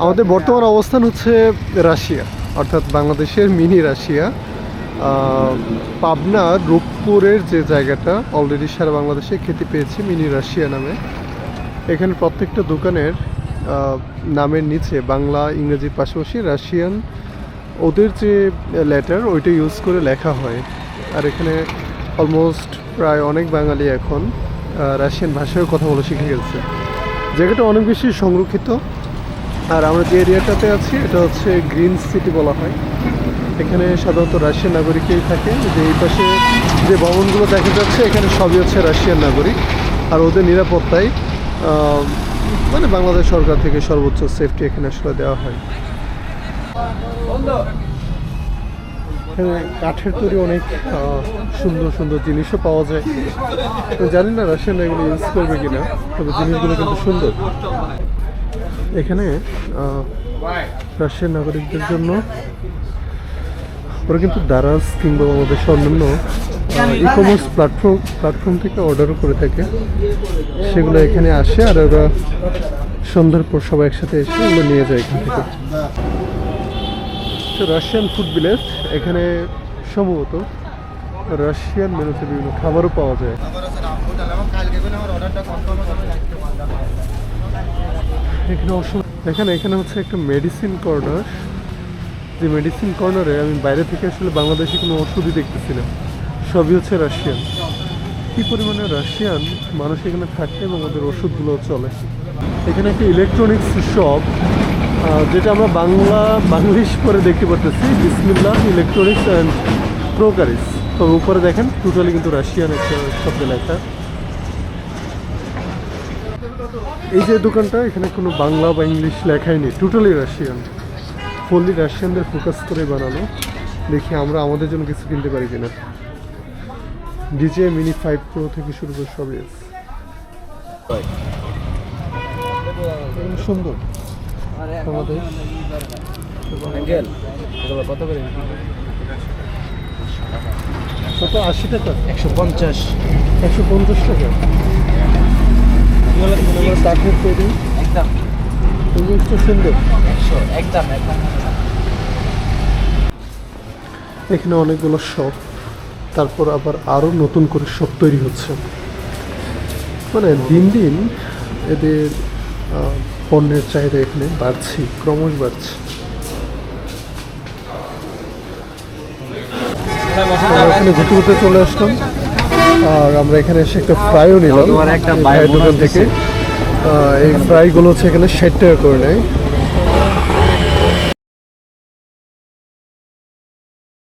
আমাদের বর্তমান অবস্থান হচ্ছে রাশিয়া, অর্থাৎ বাংলাদেশের মিনি রাশিয়া। পাবনার রূপপুরের যে জায়গাটা অলরেডি সারা বাংলাদেশে খ্যাতি পেয়েছে মিনি রাশিয়া নামে। এখানে প্রত্যেকটা দোকানের নামের নিচে বাংলা ইংরেজির পাশাপাশি রাশিয়ান ওদের যে লেটার ওইটা ইউজ করে লেখা হয়। আর এখানে অলমোস্ট প্রায় অনেক বাঙালি এখন রাশিয়ান ভাষায় কথা বলা শিখে গেছে। জায়গাটা অনেক বেশি সংরক্ষিত। আর আমরা যে এরিয়াটাতে আছি এটা হচ্ছে গ্রিন সিটি বলা হয়। এখানে সাধারণত রাশিয়ান নাগরিকই থাকে। যে এই পাশে যে ভবনগুলো দেখা যাচ্ছে এখানে সবই হচ্ছে রাশিয়ান নাগরিক। আর ওদের নিরাপত্তায় মানে বাংলাদেশ সরকার থেকে সর্বোচ্চ সেফটি এখানে আসলে দেওয়া হয়। কাঠের তৈরি অনেক সুন্দর সুন্দর জিনিসও পাওয়া যায়। জানি না রাশিয়ান এগুলো ইউজ করবে কিনা, তবে জিনিসগুলো কিন্তু সুন্দর। এখানে রাশিয়ান নাগরিকদের জন্য ওরা কিন্তু দারাজ কিংবা আমাদের অন্যান্য ই কমার্স প্ল্যাটফর্ম থেকে অর্ডারও করে থাকে। সেগুলো এখানে আসে আর ওরা সন্ধ্যার পর সবাই একসাথে এসে ওগুলো নিয়ে যায় এখান থেকে। রাশিয়ান ফুড ভিলেজ, এখানে সম্ভবত রাশিয়ান মেনুতে বিভিন্ন খাবারও পাওয়া যায়। এখানে হচ্ছে একটা মেডিসিন কর্নার। যে মেডিসিন কর্নারে আমি বাইরে থেকে আসলে বাংলাদেশে কোনো ওষুধই দেখতেছি না, সবই হচ্ছে রাশিয়ান। কী পরিমাণে রাশিয়ান মানুষ এখানে থাকে এবং ওদের ওষুধগুলো চলে। এখানে একটা ইলেকট্রনিক্স শপ, যেটা আমরা বাংলিশ পরে দেখতে পারতেছি, বিসমিল্লাহ ইলেকট্রনিক্স অ্যান্ড ক্রোকারিস। তবে উপরে দেখেন টোটালি কিন্তু রাশিয়ান একটা শব্দে লেখা। এই যে দোকানটা, এখানে কোনো বাংলা বা ইংলিশ লেখাই নেই, টোটালি রাশিয়ান, ফুললি রাশিয়ানদের ফোকাস করে বানানো। দেখি আমরা আমাদের জন্য কিছু কিনতে পারি কিনা। ডিজে মিনি 5 Pro থেকে শুরু করে সবই সুন্দর। আমাদের কত? 80 টাকা? 150 150 টাকা। কাঠের তৈরি একদম সুন্দর। 100 একদম। এখানে অনেকগুলো শপ, তারপর আবার আরও নতুন করে শপ তৈরি হচ্ছে। মানে দিন দিন এদের পণ্যের চাহিদা এখানে বাড়ছে, ক্রমশ বাড়ছে। এখানে ঘুরতে ঘুরতে চলে আসলাম আর আমরা এখানে এসে একটা ফ্রাইও নিলাম দোকান থেকে। এই ফ্রাইগুলো হচ্ছে এখানে 60 টাকা করে নেয়।